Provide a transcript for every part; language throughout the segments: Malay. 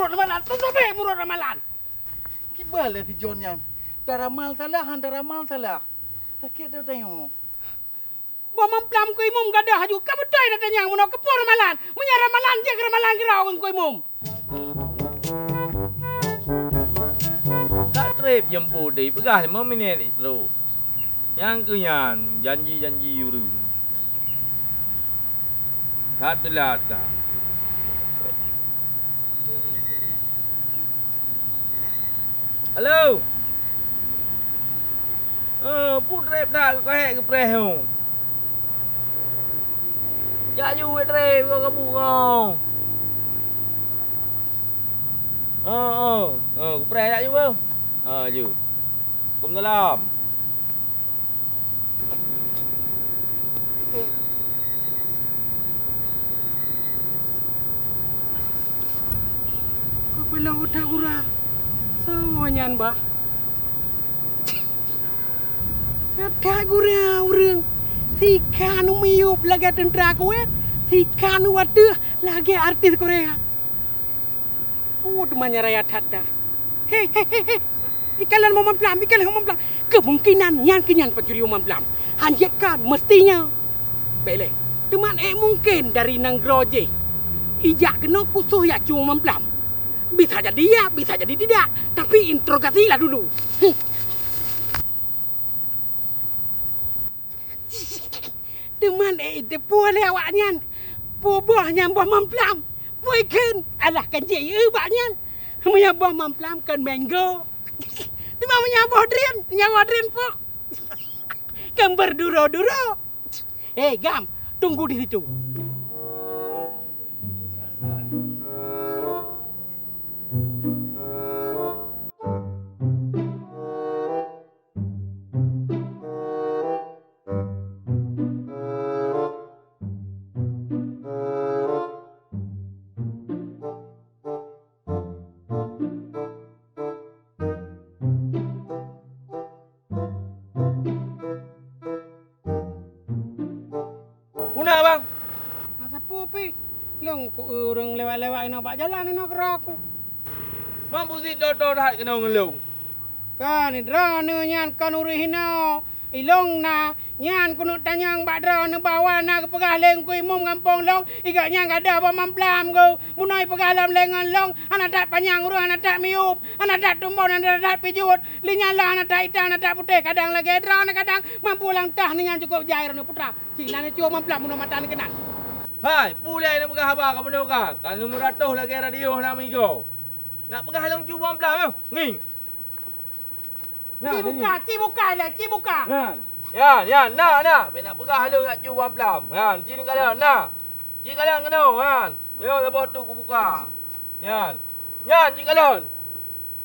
murut ramalan. Tutup murut ramalan. Kibale ti John yan. Daramal talah, daramal talah. Takit dah tengok. Buat mamplam ku imum gadah haju. Kamu betul dah tanya mun ke por ramalan. Munya ramalan je ramalan gerau ku imum. Tak trip jemput deh. Pegah 5 minit itu. Yang kenyan janji-janji urung. Tak telat dah. Halo. Put rep dah kau hek ke preh tu. Ya ju trip kau kamu kau. Ku preh ya ju bang. Ju. Kum dalam. Kau bilang udah kurang. Semuanya mbak. Tak gurau orang. Tika nu miup lagi tentera kuat. Tika nu waduh lagi artis Korea. Temannya rakyat hadda. Hei. Ikalan mau mamplam. Kemungkinan yang kenyan pencuri mamplam. Hanjakan mestinya. Bele. Teman mungkin dari nang groje. Ijak kena kusuh ya cuma mamplam. Bisa jadi ya, bisa jadi tidak. Tapi interogasilah dulu. Teman depu le awaknya. Buahnya buah mamplam. Buikan alah kan je baknya. Punya buah mamplam kan mango. Teman punya buah durian pok. Kan berduro-duro. Gam, tunggu di situ. Puna bang. Masa pupi. Long ku urang lewat-lewat nak bak jalan nak kerak. Mampu si toto dah kena ngelung. Kan drone nyan kan urihina. Ilong na nyan kuno tanyang bak drone bawa na ke pegah leng ku imum kampung long. Iga nyang ada ba mamplam go. Munai pegah lam lengan long. Anak tak panjang urang anak tak miup. Anak tak tumbon anak tak pijut. Linyan lah anak tak hitam anak tak putih. Kadang lagi drone kadang mampu lang tah nyan cukup jair ni putra. Cina ni cuma mamplam mun mata ni kenal. Hai, pulai nak pegah abang kamu nak kan? Kan nombor 100 lagi radio nak migo. Nak pegah long cuba mamplam nging. Cibuka lah, cibuka. Yan, nak. Nak pegah halung nak cuba mamplam. Yan, sini kalian, nak. Cik kalian kena, yan. Yo, lepas tu aku buka. Yan, cik kalian.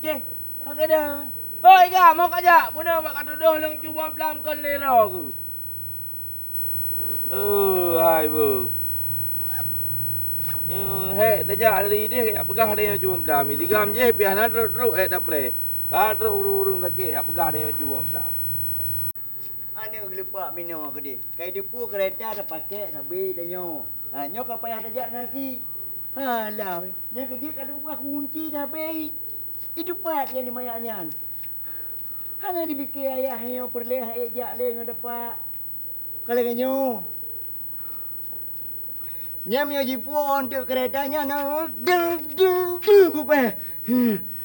Cik, kau kena. Hoi, kau mau kajak. Puna bak kata doh long cuba mamplam kan lera aku. Hai bu. Hei, dah hari dia kayak pegah dia cuba mamplam. 3 je piah nak teruk dah play. Teruk urung sakit nak pegah dia cuba mamplam. Ana gelepak minum aku dia. Kai depu kereta dah pakai sabi tanyo. Nyo ka payah tajak ngaki. Lah, nya kerja kada buka kunci dah bei. Itu pat yang di mayaknya. Ana dibikir ayah nyo perleh ejak le ngedepak. Kalau kanyo. Nya mio jipu untuk keretanya na kupai.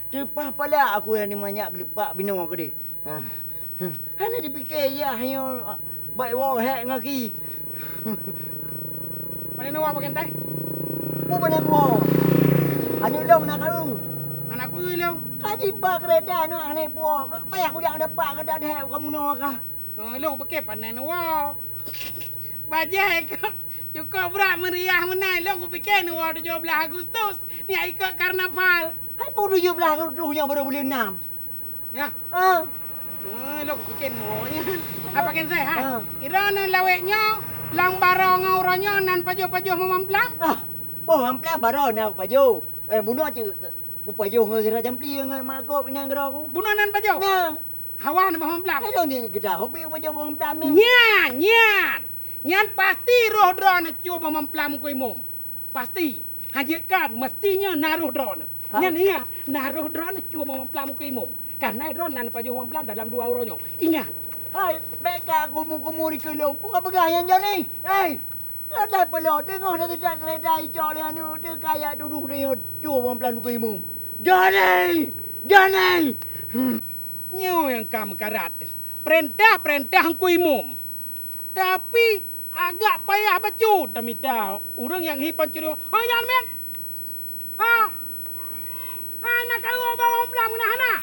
Cepah pala aku yang ni banyak gelepak bina aku dia. Ana dipikir ya hanya baik wa hek ngaki. Mana nak pakai tai? Mu mana aku? Anu long nak kau. Anak aku long. Kaji ba kereta nak ane po. Payah aku jak dapat kada ada hek kamu no ka. Long pakai panen wa. Bajai kau. Cukup berat meriah menai. Long aku fikir ni wa 17 Agustus. Ni ikut karnaval. Hai po 17 ruhnya baru boleh 6. Ya. Long aku fikir ni wa nya. Apa kan saya ha? Irana laweknya lang barang orangnya nan pajo-pajo memamplang. Po mamplang baro nak pajo. Bunuh je. Ku pajo ngai jampli ngai makop inang gero aku. Bunuh nan pajo. Nah. Hawa na memamplang. Hai dong ni kita hobi pajo mamplang. Nyan pasti roh drone cuba memplam ku imum. Pasti. Hanjakan mestinya naruh drone. Nyan ingat, naruh drone cuma memplam ke imum. Karena drone nan paju memplam dalam 2 euronya. Ingat. Hai, beka kumu di kelong. Bukan pegayan je ni. Hei. Ada pula tengok dah tidak kereta hijau ni anu tu kayak duduk dia cuba pelan ku imum. Jangan. Jangan. Nyo yang kamu karat. Perintah ku imum. Tapi agak payah bacu tamita. Urang yang hi pancuri. Ha yan men. Ha. Ha nak kau bawa memplam kena hana.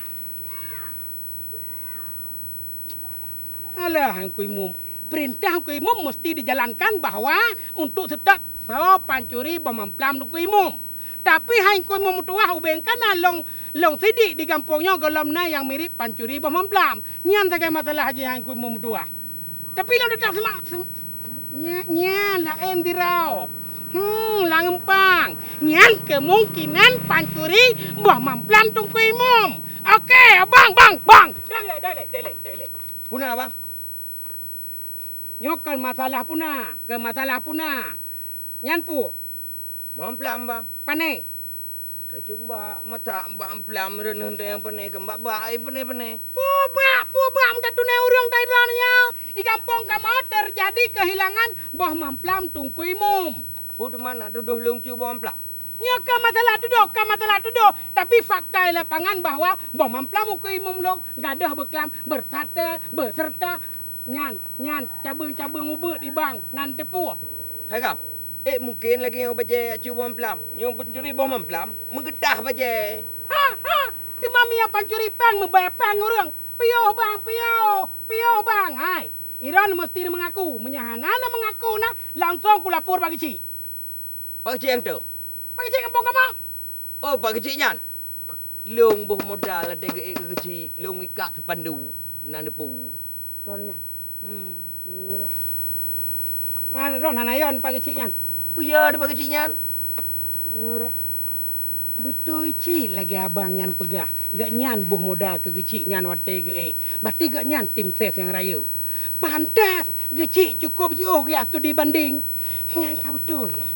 Alah yang ku imum. Perintah ku imum mesti dijalankan bahwa untuk tetap pancuri memplam ku imum. Tapi hai ku imum tua ubengkan long sidik di kampungnya golamna yang mirip pancuri memplam. Nyan saja masalah haji hai ku imum tua. Tapi long tetap semak nyan lah endirau. Lah ngempang. Nyan kemungkinan pancuri memplam ku imum. Okey, bang. Dele. Punah bang. Nyokan masalah puna. Nyan pu. Memplam bang. Pane. Kacung ba mata ba memplam ren hente yang pene ke mbak ba ai pene. Pubak minta tunai urang daerahnya. Di kampung kamu terjadi kehilangan memplam tungku imum. Pu di mana tuduh leung ciu ba memplam. Nyokan masalah tuduh. Tapi fakta di lapangan bahwa memplam tungku imum long gadah berkelam berserta nyan cabang ubut di bang nan tepu. Hai kam. Mungkin lagi yang baca ciu ba memplam. Yang pencuri ba memplam menggedah baca. Ha. Ti mami yang pancuri pang membayar pang urang. Pio bang. Hai. Iran mesti mengaku, menyahana mengaku na langsung ku lapor bagi cik. Pak cik yang tu. Bagi cik kampung kamu. Oh pak cik nyan. Leung boh modal ada ke kecil. Leung ikat pandu nan depu. Ronnya. Ron hanayon pagi cik yan. Oh ya ada pak cik nyan. Betul cik lagi abang nyan pegah. Gak nyan buh modal ke cik nyan wate ke. Berarti gak nyan tim ses yang raya. Pantas gecik cukup jauh ya studi banding. Yang kau betul ya.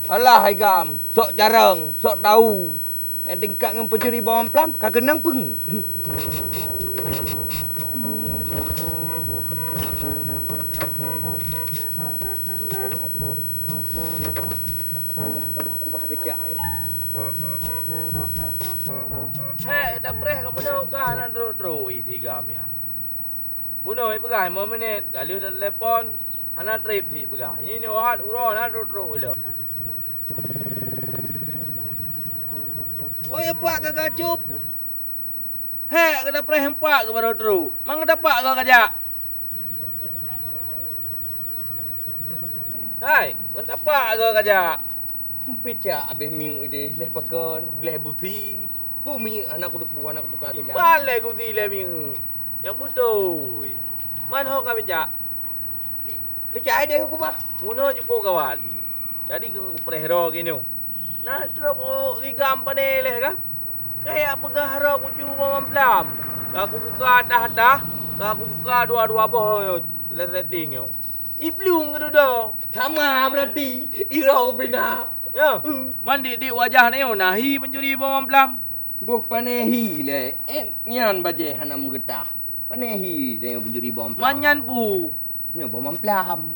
Alah hai kam. Sok jarang, sok tahu. Yang tingkat dengan pencuri ba memplam kak kenang peng. Hei, dah preh kamu dah kah nak teruk-teruk tiga ya. Bunuh pegang 5 minit, kali dah telepon, anak trip si pegang. Ini wahat urang nak teruk-teruk lo. Oh ya pak kagak cup. Hei, kena preh empat ke baru teruk. Mang dapat kau kajak. Hai, kau dapat kau kajak. Pecah habis minggu ini leh pakon, leh buti. Bumi anak aku depu anak buka tilam. Balai ku tile ming. Yang betul. Mana kau kajak? Pecah dia aku bah. Bunuh cukup kawan. Jadi kau preh ro gini. Nah, teruk tiga empat ni leh kan? Kayak pegah ro ku cuba memplam. Aku buka dah. Aku buka dua boh le setting yo. Iblung ke dah. Sama berarti. Irau bina. Ya. Mandi di wajah ni nahi pencuri bom memplam. Buh panehi le. Nyan baje hanam getah. Panehi tengok pencuri bom memplam. Manyan pu. Ya bom memplam.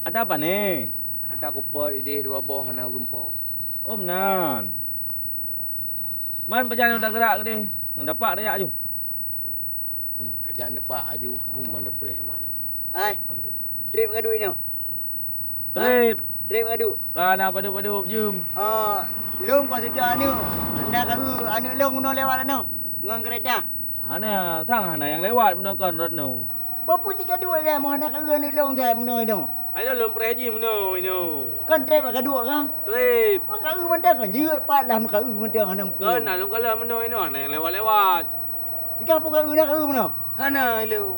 Ada apa ni? Ada kupot ide 2 boh hanam rumpau. Om nan. Man berjalan dah gerak ke dia? Dapat dayak je. Kerjaan dapat aju. Mana boleh mana. Hai. Trip ngadu ini. Trip. Trip ngadu. Kana padu-padu jum. Long kau sedar anu. Anda kau anu long guna lewat anu. Ngang kereta. Ana thang ana yang lewat menggunakan rot no. Bapa jika dua dia mau anda kau anu long saya menoi no. Ayo lom preji meno ino. Kan trip kedua kan? Trip. Kau mandang kan je pat lah kau mandang hanam. Kan alung kala meno ino ana yang lewat-lewat. Ika pun kau dah kau mana? Hana lu.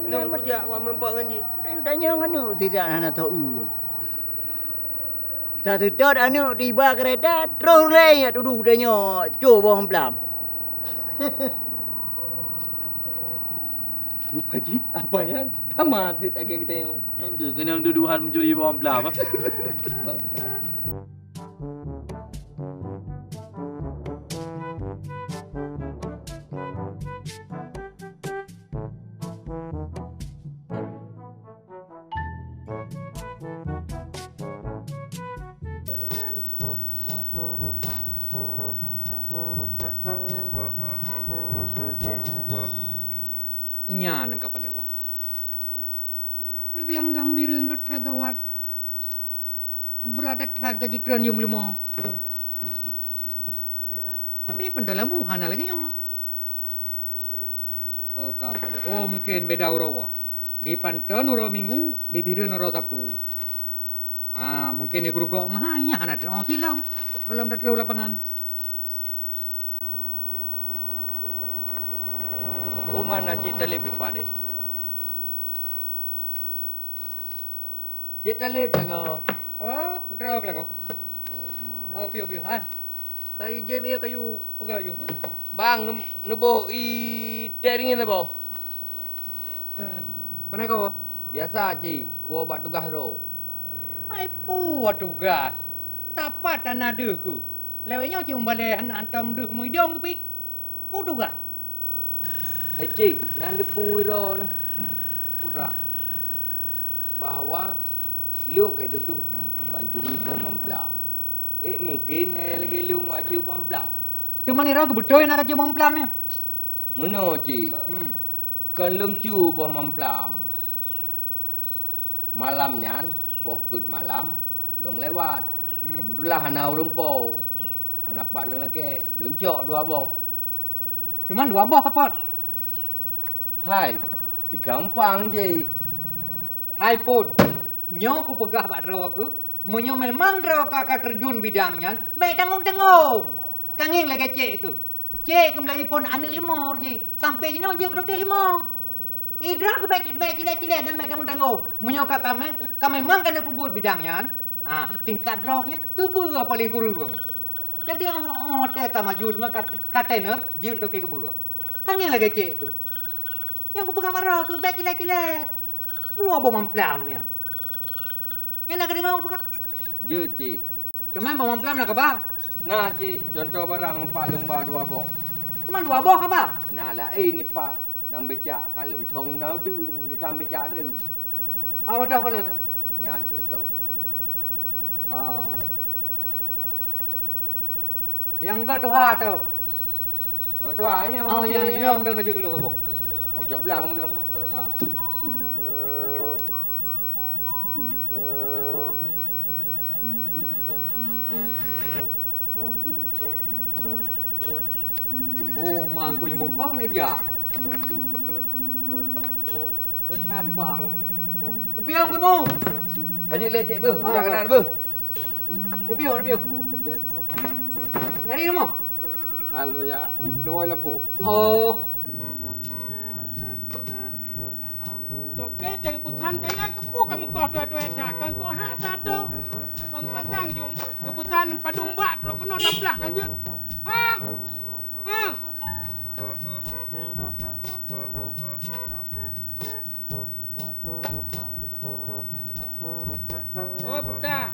Long kerja awak melompat dengan dia. Tanya anu tidak hana tahu. Satu tot anu tiba kereta terus leh duduk tanya cuba hemplam. Lupa ji apa ya? Sama kita tengok. Yang kena tuduhan mencuri bom memplam. nyan ka panewa. Langgang mireng ka tagawat. Berada harga jitran yung limo. Tapi pendalamuhan lagi yang. Oh kapal. Oh mungkin beda urawa. Di Panten urawa Minggu, di Biren urawa Sabtu. Mungkin di Grugok mahanya anak mau silam. Kalau dah terlalu lapangan. Oh mana cik talib pipa ni? Cik talib jaga. Oh, drog lah kau. Oh, piu. Hai. Kayu jem ia kayu pegayu. Bang, neboh i teringin neboh. Panai kau? Biasa cik, ku buat tugas tu. Ai puat tugas. Tapat tanah deh ku. Lewatnya cium balai anak antam deh muidong ke pi. Ku tugas. Hai cik, nan depu iro ni. Putra. Bahawa Liung kay duduk pancuri bom mamplam. Mungkin lagi liung mak cium bom mamplam. Tu mana ragu betul nak cium mamplam ya? Mana cik? Kan liung cium bom mamplam. Malamnya, boh put malam, liung lewat. Kebetulan hanau rumpau. Anak pak liung lagi, liung cok dua boh. Tu mana dua boh kapot? Hai, di gampang cik. Hai pun. Nyo ku pegah bak draw aku. Munyo memang draw kakak terjun bidangnya. Baik tanggung-tanggung. Kangin lagi cek tu. Cek ke Melayu pun anak limau je. Sampai je nak je ke limau. Draw ke baik cilat-cilat dan baik tanggung-tanggung. Munyo kakak memang kena pebut bidangnya. Tingkat drawnya kebera paling kurang. Jadi hotel ka maju cuma container je tu ke kebera. Kangin lagi cek tu. Yang ku pegah bak draw ke baik cilat-cilat. Mua bom mamplamnya. Yang nak kena apa kak? Ya cik. Cuma bom mamplam nak apa? Nah cik, contoh barang pak liung ba dua boh. Cuma dua boh apa? Nah lah ni pak nang becak kalau thong nau tu dekat becak tu. Apa dah kalau? Nyan contoh. Yang enggak tu ha tu. Oh tu ayo. Yang dah kerja keluar apa? Oh jap belang tu. Oh, mang kui mum hok ni ja. Betapa. Tapi ang kui mum. Haji le cik beuh, budak kenal beuh. Lebih. Dari rumah. Halo ya, dua lembu. Oh, Toke dari putusan kaya kepu kamu kau dua-dua dah. Kan kau hak satu. Kan pasang jum keputusan padung bak terus kena tablah kan je. Ha? Oh, budak.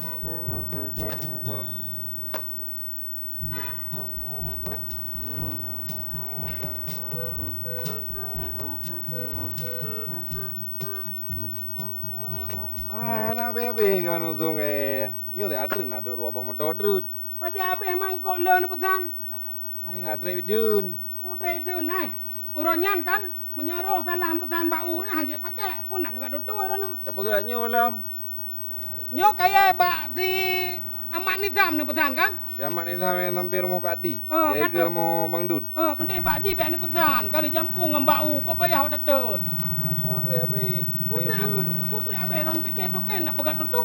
Nak bebe kan untung Yo te adrun aduk dua boh motor adrun. Pajak apa emang kau le ni putusan? Ai ngadre vidun. Udah itu naik. Uronyan kan menyeruh salah pesan bau ni hanya pakai pun nak pegang tutu orang. Tak pegat nyolam. Nyo kaya bak si Ahmad Nizam ni pesan kan? Kiamat ni sampai hampir rumah Kak Adi. Kat Dia ke rumah Bang Dun. Kendai bak ji bak ni pesan. Kali jampung dengan bau kau payah tetut. Ngadre abe. Putri abe ron pikir tu kan nak pegang tutu.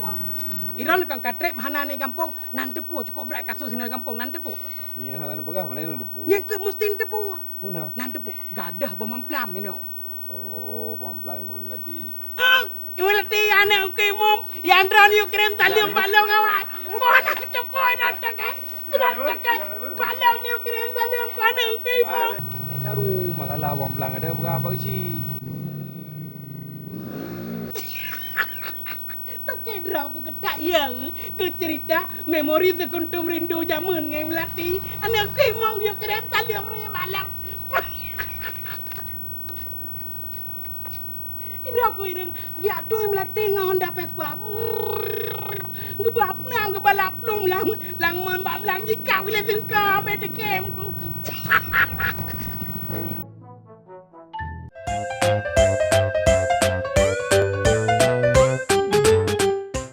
Iran kan katrep hana ni kampung nanti pu cukup berat kasus sini kampung nanti pu. Ni halan pegah mana ni depu. Yang ke mesti nanti pu. Puna. Nanti pu gadah bermamplam ni no. Oh, buam-buam mohon lati. Ibu lati anak ke mom yang drone you kirim talium balong awak. Mohon aku cepoi nak kan. Kenapa kan? Balong you kirim talium anak ke mom. Karu masalah buam-buam ada pegah apa isi. Kedra aku ketak yang ke cerita memori sekuntum rindu jamun ngai melati anak aku mau yo kirim tali orang yang malam ini aku ireng dia tu melati ngah Honda Vespa ngebap nam ngebalap lum lang man bab lang jika boleh tengkap beda game ku